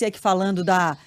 aqui falando da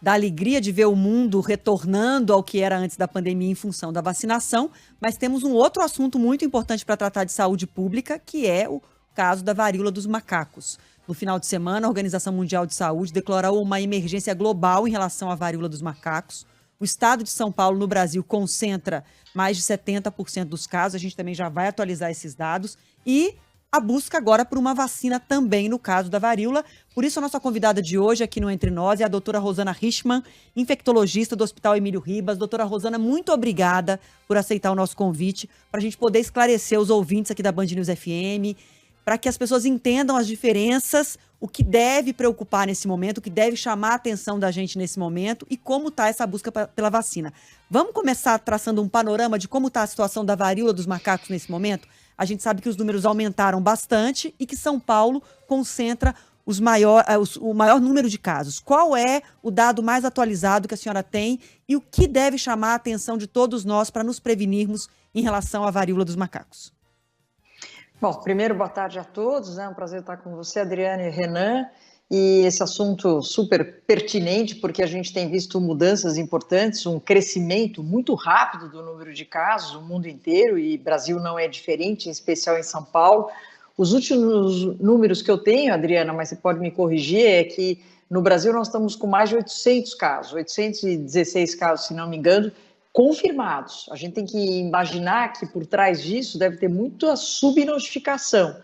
alegria de ver o mundo retornando ao que era antes da pandemia em função da vacinação, mas temos um outro assunto muito importante para tratar de saúde pública, que é o caso da varíola dos macacos. No final de semana, a Organização Mundial de Saúde declarou uma emergência global em relação à varíola dos macacos. O estado de São Paulo, no Brasil, concentra mais de 70% dos casos. A gente também já vai atualizar esses dados. E a busca agora por uma vacina também no caso da varíola. Por isso, a nossa convidada de hoje aqui no Entre Nós é a doutora Rosana Richman, infectologista do Hospital Emílio Ribas. Doutora Rosana, muito obrigada por aceitar o nosso convite, para a gente poder esclarecer os ouvintes aqui da Band News FM, para que as pessoas entendam as diferenças, o que deve preocupar nesse momento, o que deve chamar a atenção da gente nesse momento e como está essa busca pela vacina. Vamos começar traçando um panorama de como está a situação da varíola dos macacos nesse momento? A gente sabe que os números aumentaram bastante e que São Paulo concentra o maior número de casos. Qual é o dado mais atualizado que a senhora tem e o que deve chamar a atenção de todos nós para nos prevenirmos em relação à varíola dos macacos? Bom, primeiro, boa tarde a todos, é um prazer estar com você, Adriana e Renan, e esse assunto super pertinente, porque a gente tem visto mudanças importantes, um crescimento muito rápido do número de casos no mundo inteiro, e Brasil não é diferente, em especial em São Paulo. Os últimos números que eu tenho, Adriana, mas você pode me corrigir, é que no Brasil nós estamos com mais de 800 casos, 816 casos, se não me engano, confirmados. A gente tem que imaginar que por trás disso deve ter muita subnotificação,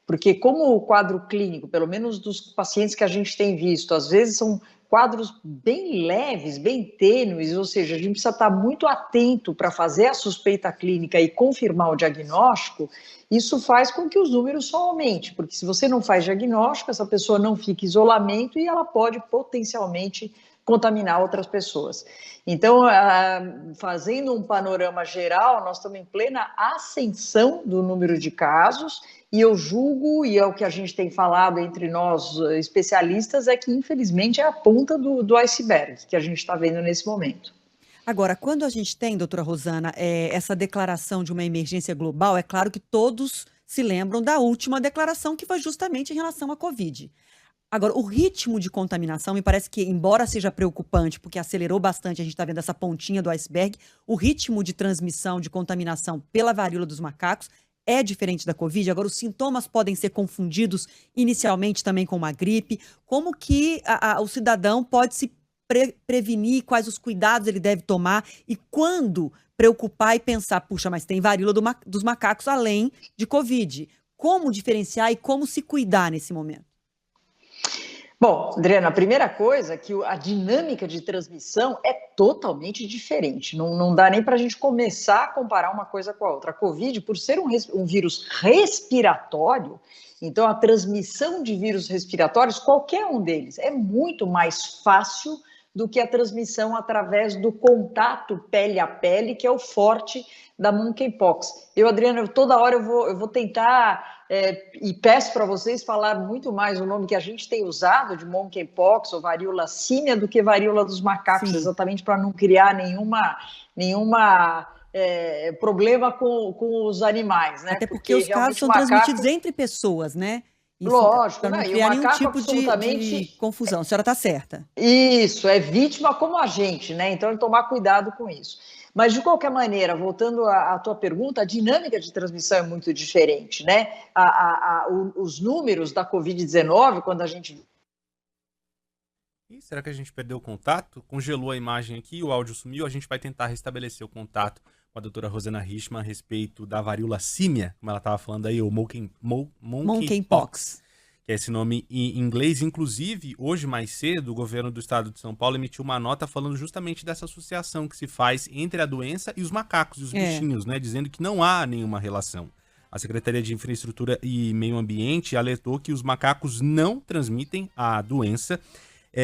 porque como o quadro clínico, pelo menos dos pacientes que a gente tem visto, às vezes são quadros bem leves, bem tênues, ou seja, a gente precisa estar muito atento para fazer a suspeita clínica e confirmar o diagnóstico. Isso faz com que os números só aumentem, porque se você não faz diagnóstico, essa pessoa não fica em isolamento e ela pode potencialmente contaminar outras pessoas. Então, fazendo um panorama geral, nós estamos em plena ascensão do número de casos e eu julgo, e é o que a gente tem falado entre nós especialistas, é que infelizmente é a ponta do iceberg que a gente está vendo nesse momento. Agora, quando a gente tem, doutora Rosana, essa declaração de uma emergência global, é claro que todos se lembram da última declaração, que foi justamente em relação à Covid. Agora, o ritmo de contaminação, me parece que, embora seja preocupante, porque acelerou bastante, a gente está vendo essa pontinha do iceberg, o ritmo de transmissão, de contaminação pela varíola dos macacos é diferente da Covid. Agora, os sintomas podem ser confundidos inicialmente também com uma gripe. Como que o cidadão pode se prevenir, quais os cuidados ele deve tomar e quando preocupar e pensar, puxa, mas tem varíola dos macacos além de Covid. Como diferenciar e como se cuidar nesse momento? Bom, Adriana, a primeira coisa é que a dinâmica de transmissão é totalmente diferente. Não dá nem para a gente começar a comparar uma coisa com a outra. A Covid, por ser um vírus respiratório, então a transmissão de vírus respiratórios, qualquer um deles, é muito mais fácil do que a transmissão através do contato pele a pele, que é o forte da monkeypox. Adriana, toda hora eu vou tentar, e peço para vocês falar muito mais o nome que a gente tem usado de monkeypox ou varíola símia do que varíola dos macacos, sim, exatamente para não criar nenhuma problema com os animais, né? Até porque os casos são transmitidos entre pessoas, né? Isso, lógico, para não né? criar nenhum tipo de confusão. A senhora está certa. Isso, é vítima como a gente, né? Então, tomar cuidado com isso. Mas, de qualquer maneira, voltando à tua pergunta, a dinâmica de transmissão é muito diferente, né? Os números da Covid-19, quando a gente... Será que a gente perdeu o contato? Congelou a imagem aqui, o áudio sumiu, a gente vai tentar restabelecer o contato com a doutora Rosana Richman a respeito da varíola símia, como ela estava falando aí, o monkeypox, que é esse nome em inglês. Inclusive, hoje mais cedo, o governo do estado de São Paulo emitiu uma nota falando justamente dessa associação que se faz entre a doença e os macacos e os bichinhos, né, dizendo que não há nenhuma relação. A Secretaria de Infraestrutura e Meio Ambiente alertou que os macacos não transmitem a doença,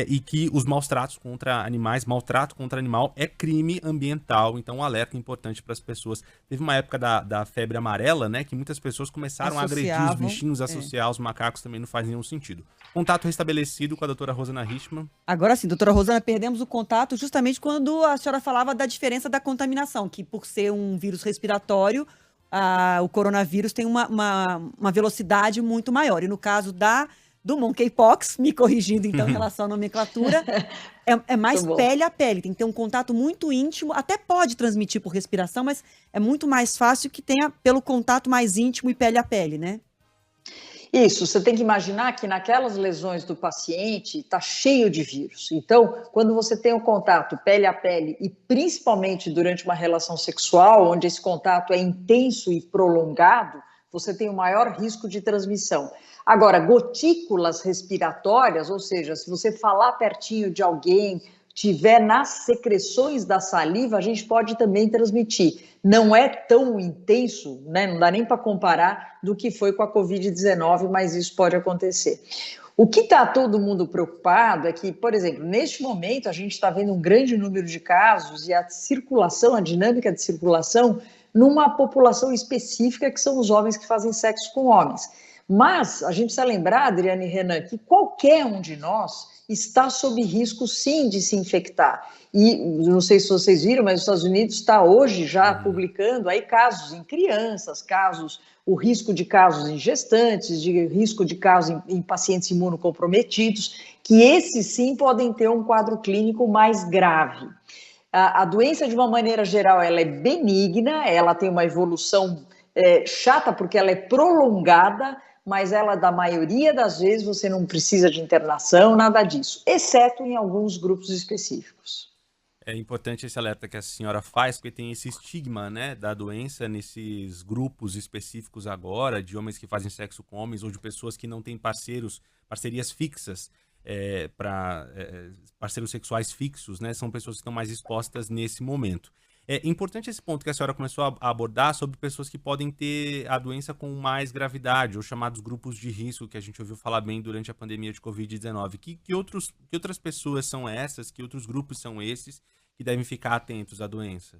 e que os maus-tratos contra animais, maltrato contra animal é crime ambiental, então um alerta importante para as pessoas. Teve uma época da febre amarela, né, que muitas pessoas começaram a agredir os bichinhos, associar os macacos, também não faz nenhum sentido. Contato restabelecido com a doutora Rosana Richman. Agora sim, doutora Rosana, perdemos o contato justamente quando a senhora falava da diferença da contaminação, que por ser um vírus respiratório, o coronavírus tem uma velocidade muito maior. E no caso da do monkeypox, me corrigindo então em relação à nomenclatura, é mais pele a pele, tem que ter um contato muito íntimo, até pode transmitir por respiração, mas é muito mais fácil que tenha pelo contato mais íntimo e pele a pele, né? Isso, você tem que imaginar que naquelas lesões do paciente está cheio de vírus. Então, quando você tem um contato pele a pele e principalmente durante uma relação sexual, onde esse contato é intenso e prolongado, você tem o maior risco de transmissão. Agora, gotículas respiratórias, ou seja, se você falar pertinho de alguém, tiver nas secreções da saliva, a gente pode também transmitir. Não é tão intenso, né? Não dá nem para comparar do que foi com a Covid-19, mas isso pode acontecer. O que está todo mundo preocupado é que, por exemplo, neste momento a gente está vendo um grande número de casos e a circulação, a dinâmica de circulação, numa população específica que são os homens que fazem sexo com homens. Mas a gente precisa lembrar, Adriane e Renan, que qualquer um de nós está sob risco, sim, de se infectar. E não sei se vocês viram, mas os Estados Unidos está hoje já publicando aí casos em crianças, o risco de casos em gestantes, de risco de casos em pacientes imunocomprometidos, que esses sim podem ter um quadro clínico mais grave. A doença, de uma maneira geral, ela é benigna, ela tem uma evolução chata porque ela é prolongada, mas ela, da maioria das vezes, você não precisa de internação, nada disso, exceto em alguns grupos específicos. É importante esse alerta que a senhora faz, porque tem esse estigma, né, da doença nesses grupos específicos agora, de homens que fazem sexo com homens ou de pessoas que não têm parcerias fixas, parceiros sexuais fixos, né, são pessoas que estão mais expostas nesse momento. É importante esse ponto que a senhora começou a abordar sobre pessoas que podem ter a doença com mais gravidade, ou chamados grupos de risco, que a gente ouviu falar bem durante a pandemia de Covid-19. Que outras pessoas são essas, que outros grupos são esses que devem ficar atentos à doença?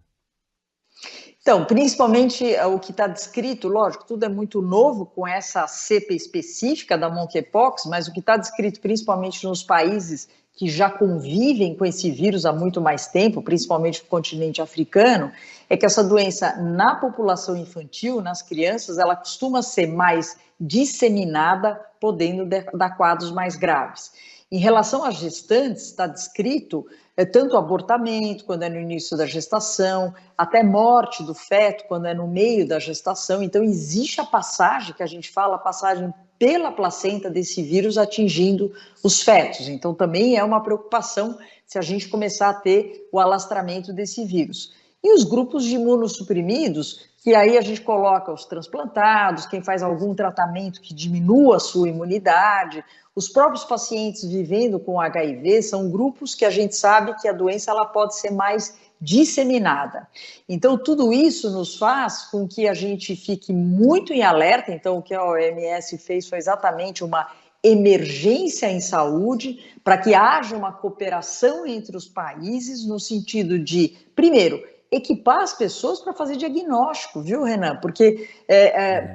Então, principalmente o que está descrito, lógico, tudo é muito novo com essa cepa específica da monkeypox, mas o que está descrito principalmente nos países que já convivem com esse vírus há muito mais tempo, principalmente no continente africano, é que essa doença na população infantil, nas crianças, ela costuma ser mais disseminada, podendo dar quadros mais graves. Em relação às gestantes, está descrito tanto abortamento, quando é no início da gestação, até morte do feto, quando é no meio da gestação. Então, existe a passagem, que a gente fala, a passagem pela placenta desse vírus atingindo os fetos. Então, também é uma preocupação se a gente começar a ter o alastramento desse vírus. E os grupos de imunossuprimidos, que aí a gente coloca os transplantados, quem faz algum tratamento que diminua a sua imunidade, os próprios pacientes vivendo com HIV, são grupos que a gente sabe que a doença ela pode ser mais disseminada. Então, tudo isso nos faz com que a gente fique muito em alerta. Então, o que a OMS fez foi exatamente uma emergência em saúde, para que haja uma cooperação entre os países no sentido de, primeiro, equipar as pessoas para fazer diagnóstico, viu, Renan? Porque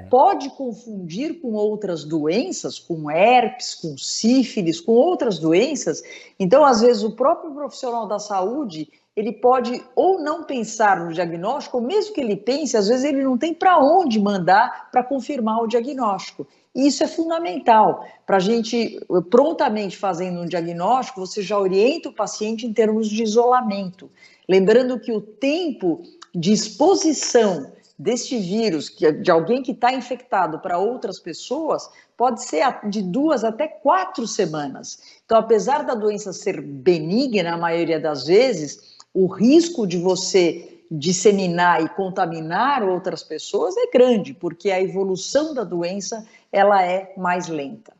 pode confundir com outras doenças, com herpes, com sífilis, com outras doenças. Então, às vezes, o próprio profissional da saúde, ele pode ou não pensar no diagnóstico, ou mesmo que ele pense, às vezes ele não tem para onde mandar para confirmar o diagnóstico. E isso é fundamental. Para a gente, prontamente fazendo um diagnóstico, você já orienta o paciente em termos de isolamento. Lembrando que o tempo de exposição deste vírus, de alguém que está infectado para outras pessoas, pode ser de 2 até 4 semanas. Então, apesar da doença ser benigna, na maioria das vezes, o risco de você disseminar e contaminar outras pessoas é grande, porque a evolução da doença ela é mais lenta.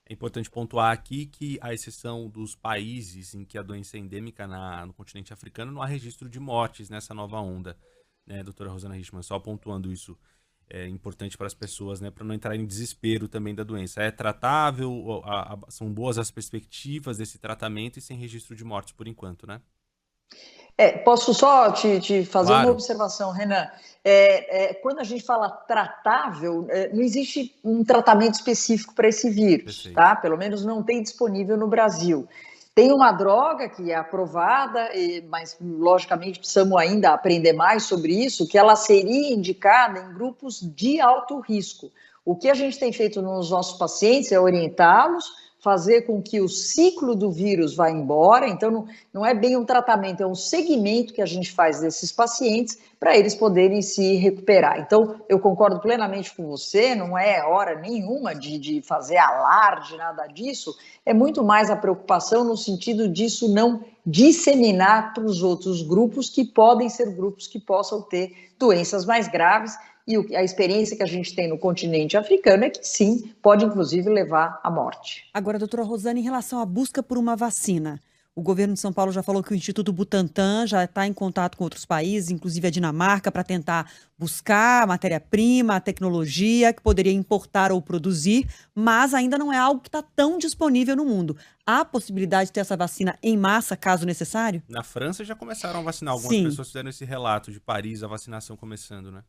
É importante pontuar aqui que, à exceção dos países em que a doença é endêmica no continente africano, não há registro de mortes nessa nova onda, né, doutora Rosana Richman? Só pontuando isso, é importante para as pessoas, né, para não entrar em desespero também da doença. É tratável, são boas as perspectivas desse tratamento e sem registro de mortes por enquanto, né? Posso só te fazer Claro. uma observação, Renan? Quando a gente fala tratável, não existe um tratamento específico para esse vírus, Perfeito. tá? Pelo menos não tem disponível no Brasil. Tem uma droga que é aprovada, mas logicamente precisamos ainda aprender mais sobre isso, que ela seria indicada em grupos de alto risco. O que a gente tem feito nos nossos pacientes é orientá-los, fazer com que o ciclo do vírus vá embora. Então, não é bem um tratamento, é um segmento que a gente faz desses pacientes para eles poderem se recuperar. Então, eu concordo plenamente com você, não é hora nenhuma de fazer alarde, nada disso, é muito mais a preocupação no sentido disso não disseminar para os outros grupos que podem ser grupos que possam ter doenças mais graves. E a experiência que a gente tem no continente africano é que sim, pode inclusive levar à morte. Agora, doutora Rosane, em relação à busca por uma vacina, o governo de São Paulo já falou que o Instituto Butantan já está em contato com outros países, inclusive a Dinamarca, para tentar buscar a matéria-prima, a tecnologia que poderia importar ou produzir, mas ainda não é algo que está tão disponível no mundo. Há possibilidade de ter essa vacina em massa, caso necessário? Na França já começaram a vacinar. Algumas pessoas fizeram esse relato de Paris, a vacinação começando, né?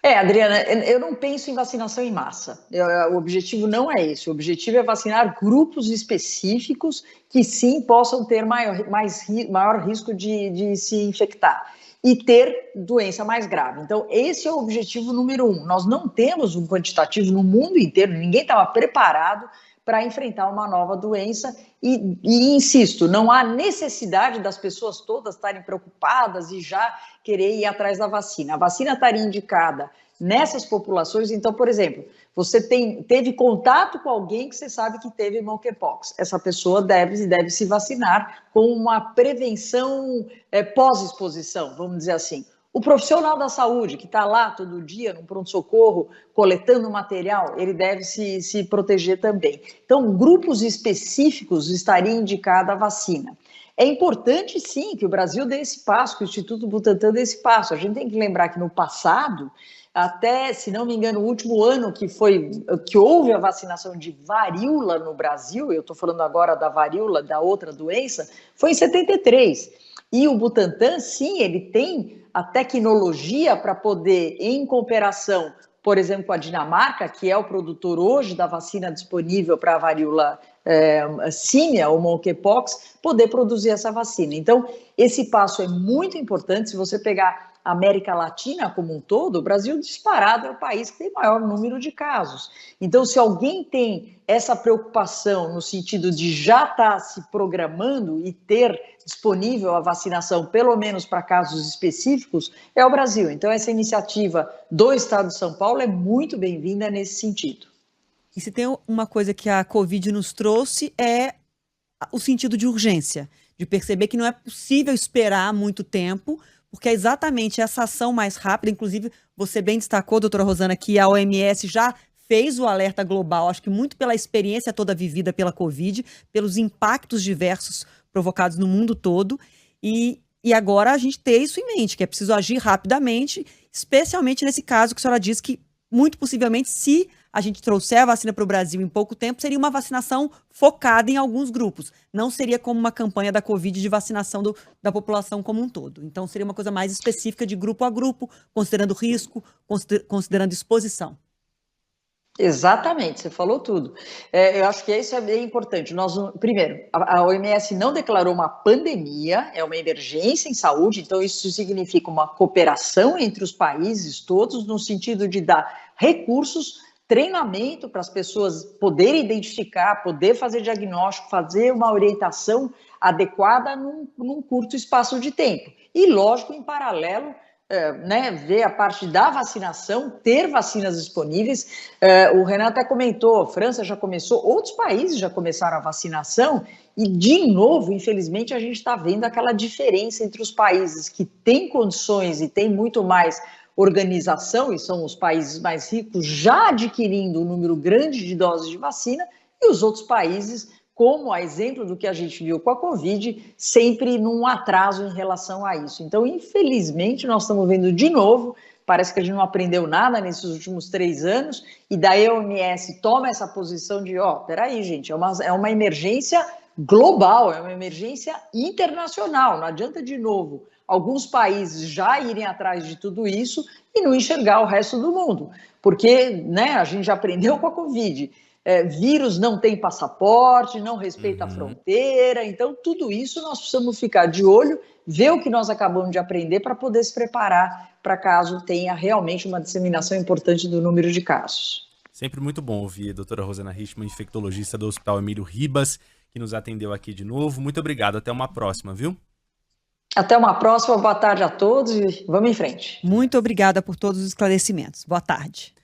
Adriana, eu não penso em vacinação em massa. O objetivo não é esse. O objetivo é vacinar grupos específicos que sim possam ter maior risco de se infectar e ter doença mais grave. Então, esse é o objetivo número 1. Nós não temos um quantitativo no mundo inteiro, ninguém estava preparado para enfrentar uma nova doença e insisto, não há necessidade das pessoas todas estarem preocupadas e já querer ir atrás da vacina. A vacina estaria indicada nessas populações. Então, por exemplo, você teve contato com alguém que você sabe que teve monkeypox. Essa pessoa deve se vacinar com uma prevenção pós-exposição, vamos dizer assim. O profissional da saúde, que está lá todo dia no pronto-socorro, coletando material, ele deve se proteger também. Então, grupos específicos estaria indicada a vacina. É importante, sim, que o Brasil dê esse passo, que o Instituto Butantan dê esse passo. A gente tem que lembrar que no passado, até, se não me engano, o último ano que houve a vacinação de varíola no Brasil, eu estou falando agora da varíola, da outra doença, foi em 73. E o Butantan, sim, ele tem a tecnologia para poder, em cooperação, por exemplo, com a Dinamarca, que é o produtor hoje da vacina disponível para a varíola símia, ou monkeypox, poder produzir essa vacina. Então, esse passo é muito importante. Se você pegar a América Latina como um todo, o Brasil disparado é o país que tem maior número de casos. Então, se alguém tem essa preocupação no sentido de já estar se programando e ter disponível a vacinação, pelo menos para casos específicos, é o Brasil. Então, essa iniciativa do Estado de São Paulo é muito bem-vinda nesse sentido. E se tem uma coisa que a Covid nos trouxe é o sentido de urgência, de perceber que não é possível esperar muito tempo, porque é exatamente essa ação mais rápida. Inclusive, você bem destacou, doutora Rosana, que a OMS já fez o alerta global, acho que muito pela experiência toda vivida pela Covid, pelos impactos diversos provocados no mundo todo, e agora a gente ter isso em mente, que é preciso agir rapidamente, especialmente nesse caso que a senhora disse que, muito possivelmente, se a gente trouxer a vacina para o Brasil em pouco tempo, seria uma vacinação focada em alguns grupos. Não seria como uma campanha da Covid de vacinação da população como um todo. Então, seria uma coisa mais específica de grupo a grupo, considerando risco, considerando exposição. Exatamente, você falou tudo. Eu acho que isso é bem importante. Primeiro, a OMS não declarou uma pandemia, é uma emergência em saúde, então isso significa uma cooperação entre os países todos, no sentido de dar recursos, treinamento para as pessoas poderem identificar, poder fazer diagnóstico, fazer uma orientação adequada num curto espaço de tempo. E, lógico, em paralelo, ver a parte da vacinação, ter vacinas disponíveis. O Renan até comentou, a França já começou, outros países já começaram a vacinação e, de novo, infelizmente, a gente está vendo aquela diferença entre os países que têm condições e têm muito mais organização, e são os países mais ricos, já adquirindo um número grande de doses de vacina, e os outros países, como a exemplo do que a gente viu com a Covid, sempre num atraso em relação a isso. Então, infelizmente, nós estamos vendo de novo, parece que a gente não aprendeu nada nesses últimos 3 anos, e daí a OMS toma essa posição de, peraí, gente, é uma emergência global, é uma emergência internacional, não adianta de novo alguns países já irem atrás de tudo isso e não enxergar o resto do mundo, porque a gente já aprendeu com a Covid, vírus não tem passaporte, não respeita a fronteira, então tudo isso nós precisamos ficar de olho, ver o que nós acabamos de aprender para poder se preparar para caso tenha realmente uma disseminação importante do número de casos. Sempre muito bom ouvir a doutora Rosana Richmann, infectologista do Hospital Emílio Ribas, que nos atendeu aqui de novo. Muito obrigado, até uma próxima, viu? Até uma próxima, boa tarde a todos e vamos em frente. Muito obrigada por todos os esclarecimentos. Boa tarde.